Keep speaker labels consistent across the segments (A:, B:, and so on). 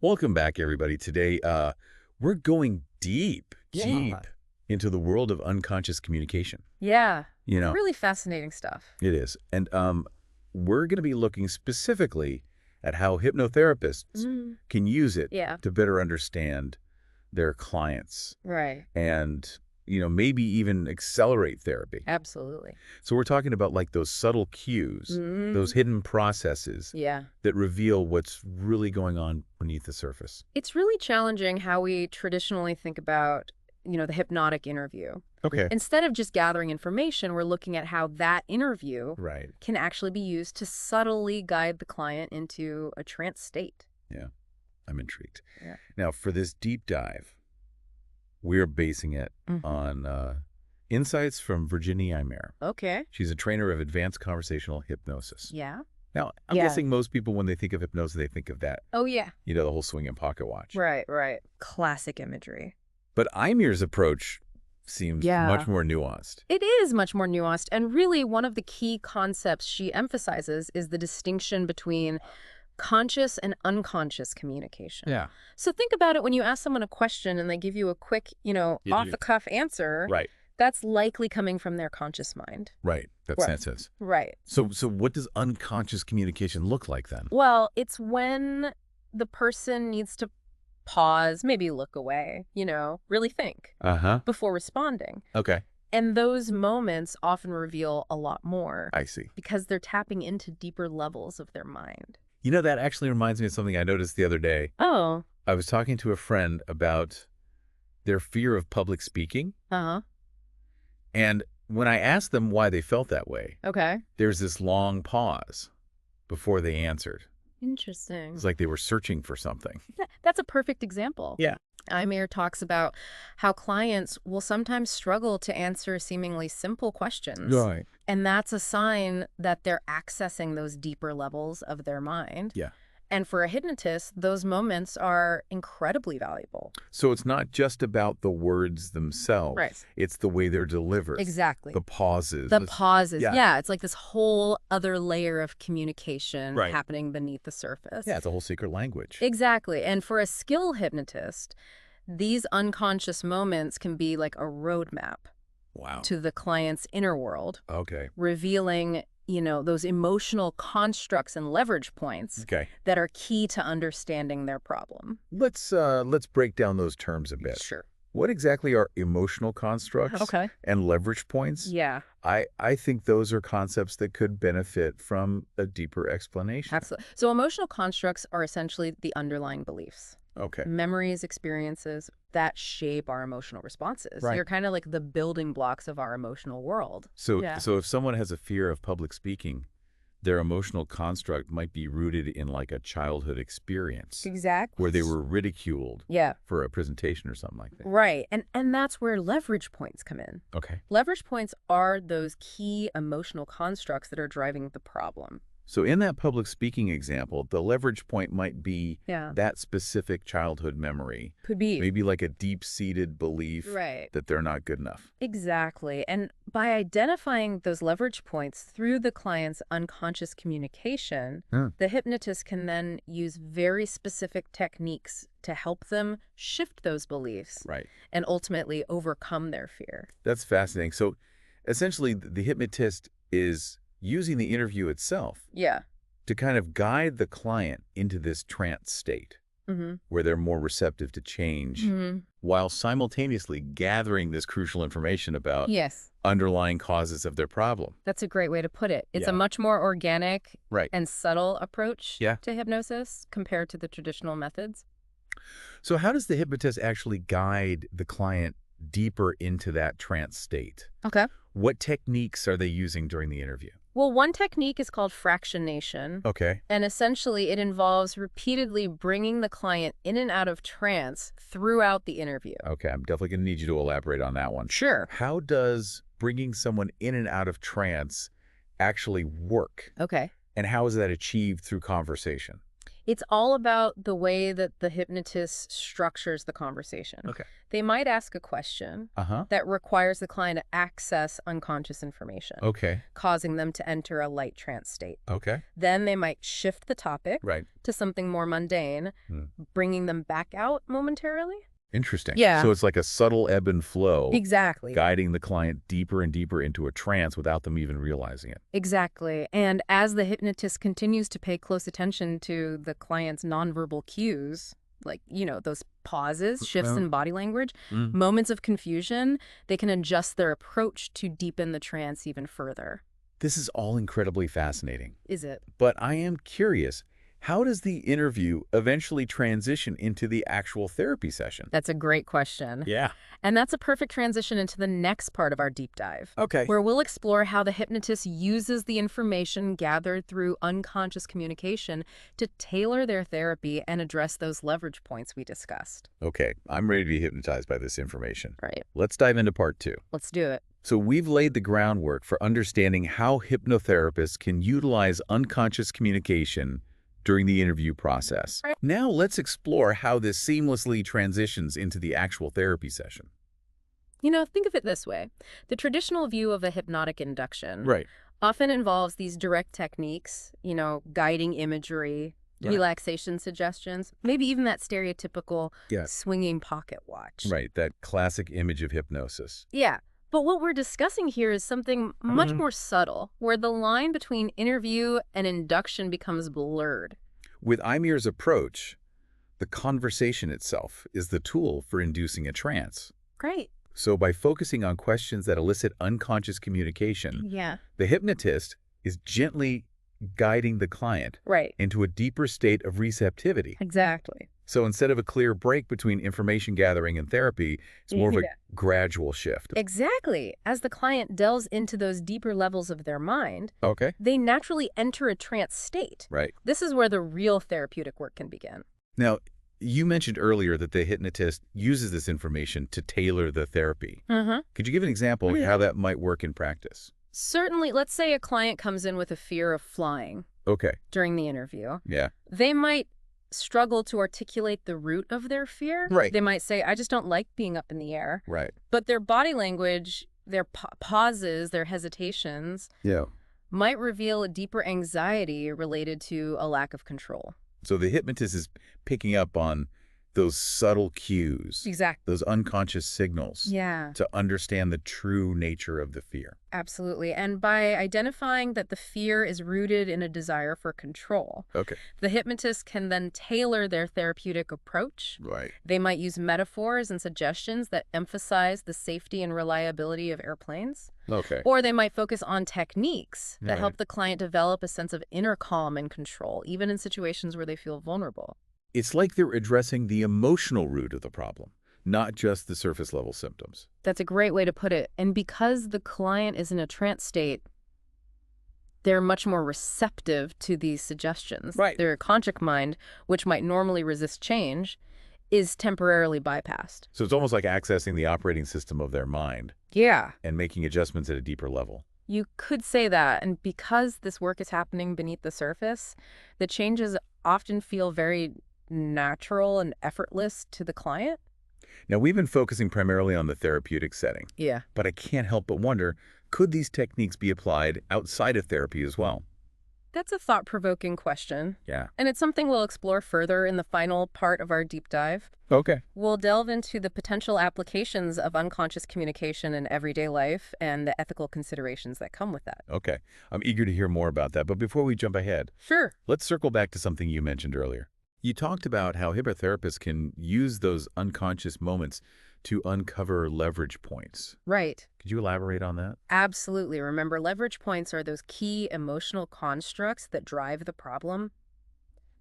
A: Welcome back, everybody. Today, we're going deep
B: Yeah.
A: into the world of unconscious communication.
B: Yeah.
A: You know,
B: Really fascinating stuff.
A: it is. And we're going to be looking specifically at how hypnotherapists can use it
B: Yeah.
A: to better understand their clients
B: Right.
A: and, maybe even accelerate therapy.
B: Absolutely.
A: So we're talking about like those subtle cues, those hidden processes
B: Yeah.
A: that reveal what's really going on beneath the surface.
B: It's really challenging how we traditionally think about, the hypnotic interview.
A: Okay.
B: Instead of just gathering information, we're looking at how that interview
A: Right.
B: can actually be used to subtly guide the client into a trance state.
A: Yeah. I'm intrigued.
B: Yeah.
A: Now, for this deep dive, we're basing it on insights from Virginie Eymere.
B: Okay.
A: She's a trainer of Advanced Conversational Hypnosis.
B: Yeah.
A: Now, I'm guessing most people, when they think of hypnosis, they think of that,
B: Oh, yeah.
A: the whole swinging pocket watch.
B: Right. Classic imagery.
A: But Eymere's approach seems much more nuanced.
B: It is much more nuanced, and really one of the key concepts she emphasizes is the distinction between conscious and unconscious communication.
A: Yeah.
B: So think about it when you ask someone a question and they give you a quick, off-the-cuff answer.
A: Right.
B: That's likely coming from their conscious mind.
A: Right. That
B: Right.
A: sense.
B: Right.
A: So what does unconscious communication look like then?
B: Well, it's when the person needs to pause, maybe look away, really think
A: Uh-huh.
B: before responding.
A: Okay.
B: And those moments often reveal a lot more
A: I see.
B: because they're tapping into deeper levels of their mind.
A: That actually reminds me of something I noticed the other day.
B: Oh.
A: I was talking to a friend about their fear of public speaking.
B: Uh-huh.
A: And when I asked them why they felt that way,
B: Okay.
A: there's this long pause before they answered.
B: Interesting.
A: It's like they were searching for something.
B: That's a perfect example.
A: Yeah.
B: Eymere talks about how clients will sometimes struggle to answer seemingly simple questions.
A: Right.
B: And that's a sign that they're accessing those deeper levels of their mind.
A: Yeah.
B: And for a hypnotist, those moments are incredibly valuable.
A: So it's not just about the words themselves.
B: Right.
A: It's the way they're delivered.
B: Exactly.
A: The pauses.
B: The pauses.
A: Yeah.
B: Yeah. It's like this whole other layer of communication
A: Right.
B: happening beneath the surface.
A: Yeah, it's a whole secret language.
B: Exactly. And for a skilled hypnotist, these unconscious moments can be like a roadmap
A: Wow.
B: to the client's inner world,
A: Okay.
B: revealing, those emotional constructs and leverage points
A: Okay.
B: that are key to understanding their problem.
A: Let's break down those terms a bit.
B: Sure.
A: What exactly are emotional constructs
B: Okay.
A: and leverage points?
B: Yeah,
A: I think those are concepts that could benefit from a deeper explanation.
B: absolutely. So emotional constructs are essentially the underlying beliefs.
A: Okay.
B: Memories, experiences that shape our emotional responses.
A: Right.
B: They're kind of like the building blocks of our emotional world.
A: So
B: Yeah.
A: so if someone has a fear of public speaking, their emotional construct might be rooted in like a childhood experience
B: Exactly.
A: where they were ridiculed
B: Yeah.
A: for a presentation or something like that.
B: Right. And that's where leverage points come in.
A: Okay.
B: Leverage points are those key emotional constructs that are driving the problem.
A: So in that public speaking example, the leverage point might be
B: Yeah.
A: that specific childhood memory,
B: Could be.
A: maybe like a deep-seated belief
B: Right.
A: that they're not good enough.
B: Exactly. And by identifying those leverage points through the client's unconscious communication, the hypnotist can then use very specific techniques to help them shift those beliefs
A: Right.
B: and ultimately overcome their fear.
A: That's fascinating. So essentially, the hypnotist is using the interview itself
B: Yeah.
A: to kind of guide the client into this trance state
B: Mm-hmm.
A: where they're more receptive to change while simultaneously gathering this crucial information about
B: Yes.
A: underlying causes of their problem.
B: That's a great way to put it. It's
A: Yeah.
B: a much more organic
A: Right.
B: and subtle approach
A: Yeah.
B: to hypnosis compared to the traditional methods.
A: So how does the hypnotist actually guide the client deeper into that trance state?
B: Okay.
A: What techniques are they using during the interview?
B: Well, one technique is called fractionation.
A: Okay.
B: And essentially, it involves repeatedly bringing the client in and out of trance throughout the interview.
A: Okay, I'm definitely going to need you to elaborate on that one.
B: Sure.
A: How does bringing someone in and out of trance actually work?
B: Okay.
A: And how is that achieved through conversation?
B: It's all about the way that the hypnotist structures the conversation.
A: Okay.
B: They might ask a question
A: Uh-huh.
B: that requires the client to access unconscious information,
A: Okay.
B: causing them to enter a light trance state.
A: Okay.
B: Then they might shift the topic
A: Right.
B: to something more mundane, bringing them back out momentarily.
A: Interesting.
B: Yeah.
A: So it's like a subtle ebb and flow.
B: Exactly.
A: Guiding the client deeper and deeper into a trance without them even realizing it.
B: Exactly. And as the hypnotist continues to pay close attention to the client's nonverbal cues, like, those pauses, shifts in body language, moments of confusion, they can adjust their approach to deepen the trance even further.
A: This is all incredibly fascinating.
B: Is it?
A: But I am curious, how does the interview eventually transition into the actual therapy session?
B: That's a great question.
A: Yeah.
B: And that's a perfect transition into the next part of our deep dive.
A: Okay.
B: Where we'll explore how the hypnotist uses the information gathered through unconscious communication to tailor their therapy and address those leverage points we discussed.
A: Okay, I'm ready to be hypnotized by this information.
B: Right.
A: Let's dive into part 2.
B: Let's do it.
A: So we've laid the groundwork for understanding how hypnotherapists can utilize unconscious communication during the interview process.
B: Right.
A: Now let's explore how this seamlessly transitions into the actual therapy session.
B: Think of it this way. The traditional view of a hypnotic induction
A: Right.
B: often involves these direct techniques, guiding imagery, relaxation suggestions, maybe even that stereotypical swinging pocket watch.
A: Right, that classic image of hypnosis.
B: Yeah. But what we're discussing here is something much more subtle, where the line between interview and induction becomes blurred.
A: With Eymere's approach, the conversation itself is the tool for inducing a trance.
B: Great.
A: So by focusing on questions that elicit unconscious communication, the hypnotist is gently guiding the client into a deeper state of receptivity.
B: Exactly.
A: So instead of a clear break between information gathering and therapy, it's more of a gradual shift.
B: Exactly. As the client delves into those deeper levels of their mind,
A: Okay.
B: they naturally enter a trance state.
A: Right.
B: This is where the real therapeutic work can begin.
A: Now, you mentioned earlier that the hypnotist uses this information to tailor the therapy. Could you give an example of how that might work in practice?
B: Certainly. Let's say a client comes in with a fear of flying during the interview.
A: Yeah.
B: They might struggle to articulate the root of their fear.
A: Right.
B: They might say, I just don't like being up in the air.
A: Right.
B: But their body language, their pauses, their hesitations might reveal a deeper anxiety related to a lack of control.
A: So the hypnotist is picking up on those subtle cues,
B: Exactly.
A: those unconscious signals to understand the true nature of the fear.
B: Absolutely. And by identifying that the fear is rooted in a desire for control, the hypnotist can then tailor their therapeutic approach.
A: Right.
B: They might use metaphors and suggestions that emphasize the safety and reliability of airplanes. Or they might focus on techniques that help the client develop a sense of inner calm and control, even in situations where they feel vulnerable.
A: It's like they're addressing the emotional root of the problem, not just the surface level symptoms.
B: That's a great way to put it. And because the client is in a trance state, they're much more receptive to these suggestions.
A: Right.
B: Their conscious mind, which might normally resist change, is temporarily bypassed.
A: So it's almost like accessing the operating system of their mind.
B: Yeah.
A: And making adjustments at a deeper level.
B: You could say that. And because this work is happening beneath the surface, the changes often feel very natural and effortless to the client.
A: Now, we've been focusing primarily on the therapeutic setting.
B: Yeah.
A: But I can't help but wonder, could these techniques be applied outside of therapy as well?
B: That's a thought-provoking question.
A: Yeah.
B: And it's something we'll explore further in the final part of our deep dive.
A: Okay.
B: We'll delve into the potential applications of unconscious communication in everyday life and the ethical considerations that come with that.
A: Okay. I'm eager to hear more about that. But before we jump ahead,
B: Sure.
A: let's circle back to something you mentioned earlier. You talked about how hypnotherapists can use those unconscious moments to uncover leverage points.
B: Right.
A: Could you elaborate on that?
B: Absolutely. Remember, leverage points are those key emotional constructs that drive the problem.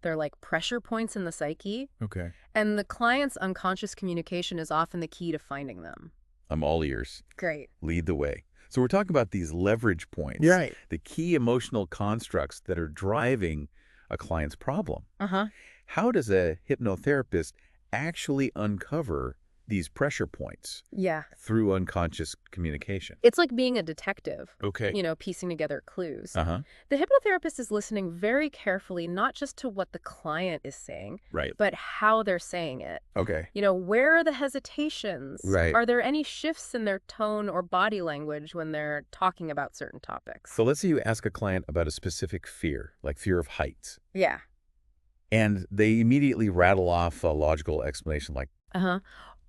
B: They're like pressure points in the psyche.
A: Okay.
B: And the client's unconscious communication is often the key to finding them.
A: I'm all ears.
B: Great.
A: Lead the way. So we're talking about these leverage points.
B: Right.
A: The key emotional constructs that are driving a client's problem.
B: Uh-huh.
A: How does a hypnotherapist actually uncover these pressure points
B: Yeah.
A: through unconscious communication.
B: It's like being a detective.
A: Okay.
B: Piecing together clues.
A: Uh-huh.
B: The hypnotherapist is listening very carefully, not just to what the client is saying,
A: Right.
B: but how they're saying it.
A: Okay.
B: Where are the hesitations?
A: Right.
B: Are there any shifts in their tone or body language when they're talking about certain topics?
A: So let's say you ask a client about a specific fear, like fear of heights.
B: Yeah.
A: And they immediately rattle off a logical explanation like,
B: Uh-huh.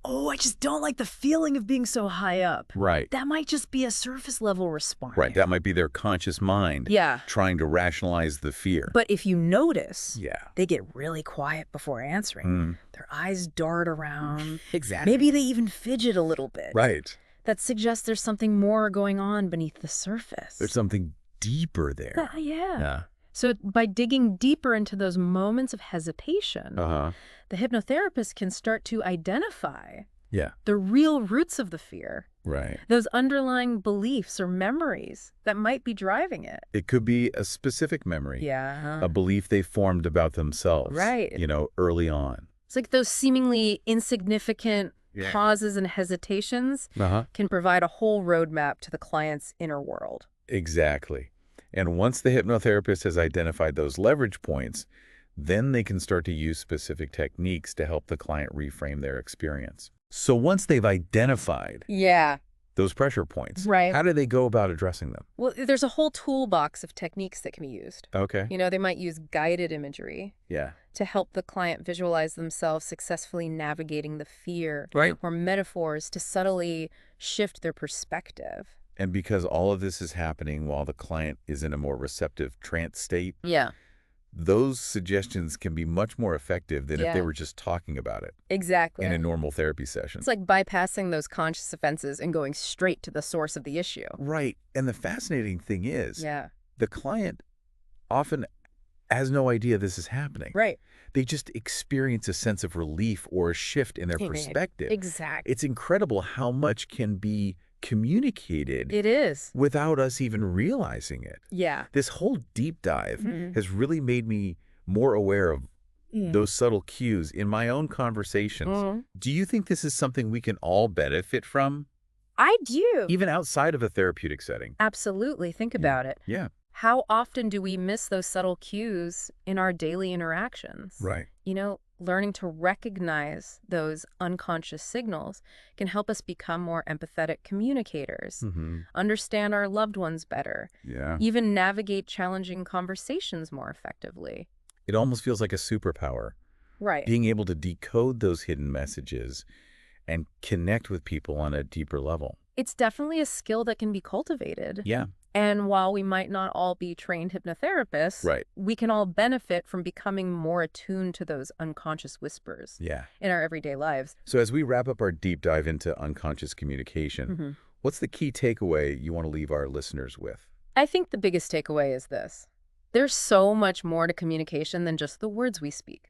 B: Oh, I just don't like the feeling of being so high up.
A: right.
B: That might just be a surface level response.
A: Right. That might be their conscious mind trying to rationalize the fear.
B: But if you notice,
A: yeah.
B: they get really quiet before answering. Their eyes dart around.
A: Exactly.
B: Maybe they even fidget a little bit.
A: Right.
B: That suggests there's something more going on beneath the surface.
A: There's something deeper there.
B: Yeah. So by digging deeper into those moments of hesitation, the hypnotherapist can start to identify the real roots of the fear.
A: Right.
B: Those underlying beliefs or memories that might be driving it.
A: It could be a specific memory.
B: Yeah.
A: A belief they formed about themselves.
B: Right.
A: Early on.
B: It's like those seemingly insignificant pauses and hesitations can provide a whole roadmap to the client's inner world.
A: Exactly. And once the hypnotherapist has identified those leverage points, then they can start to use specific techniques to help the client reframe their experience. So once they've identified those pressure points, how do they go about addressing them?
B: Well, there's a whole toolbox of techniques that can be used.
A: Okay.
B: They might use guided imagery to help the client visualize themselves successfully navigating the fear, or metaphors to subtly shift their perspective.
A: And because all of this is happening while the client is in a more receptive trance state, those suggestions can be much more effective than if they were just talking about it.
B: Exactly.
A: In a normal therapy session.
B: It's like bypassing those conscious offenses and going straight to the source of the issue.
A: Right. And the fascinating thing is, the client often has no idea this is happening.
B: Right.
A: They just experience a sense of relief or a shift in their perspective.
B: Exactly.
A: It's incredible how much can be communicated.
B: It is.
A: Without us even realizing it.
B: Yeah.
A: This whole deep dive has really made me more aware of those subtle cues in my own conversations. Do you think this is something we can all benefit from?
B: I do.
A: Even outside of a therapeutic setting?
B: Absolutely. Think about it.
A: Yeah.
B: How often do we miss those subtle cues in our daily interactions?
A: Right.
B: Learning to recognize those unconscious signals can help us become more empathetic communicators, understand our loved ones better, even navigate challenging conversations more effectively.
A: It almost feels like a superpower.
B: Right.
A: Being able to decode those hidden messages and connect with people on a deeper level.
B: It's definitely a skill that can be cultivated.
A: Yeah.
B: And while we might not all be trained hypnotherapists, we can all benefit from becoming more attuned to those unconscious whispers in our everyday lives.
A: So as we wrap up our deep dive into unconscious communication, what's the key takeaway you want to leave our listeners with?
B: I think the biggest takeaway is this. There's so much more to communication than just the words we speak.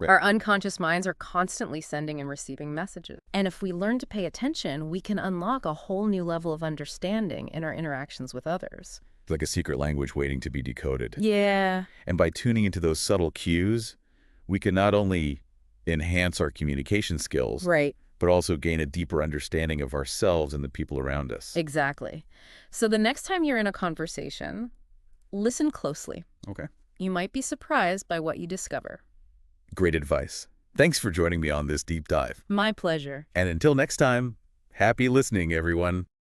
B: Our unconscious minds are constantly sending and receiving messages. And if we learn to pay attention, we can unlock a whole new level of understanding in our interactions with others.
A: It's like a secret language waiting to be decoded.
B: Yeah.
A: And by tuning into those subtle cues, we can not only enhance our communication skills, but also gain a deeper understanding of ourselves and the people around us.
B: Exactly. So the next time you're in a conversation, listen closely.
A: Okay.
B: You might be surprised by what you discover.
A: Great advice. Thanks for joining me on this deep dive.
B: My pleasure.
A: And until next time, happy listening, everyone.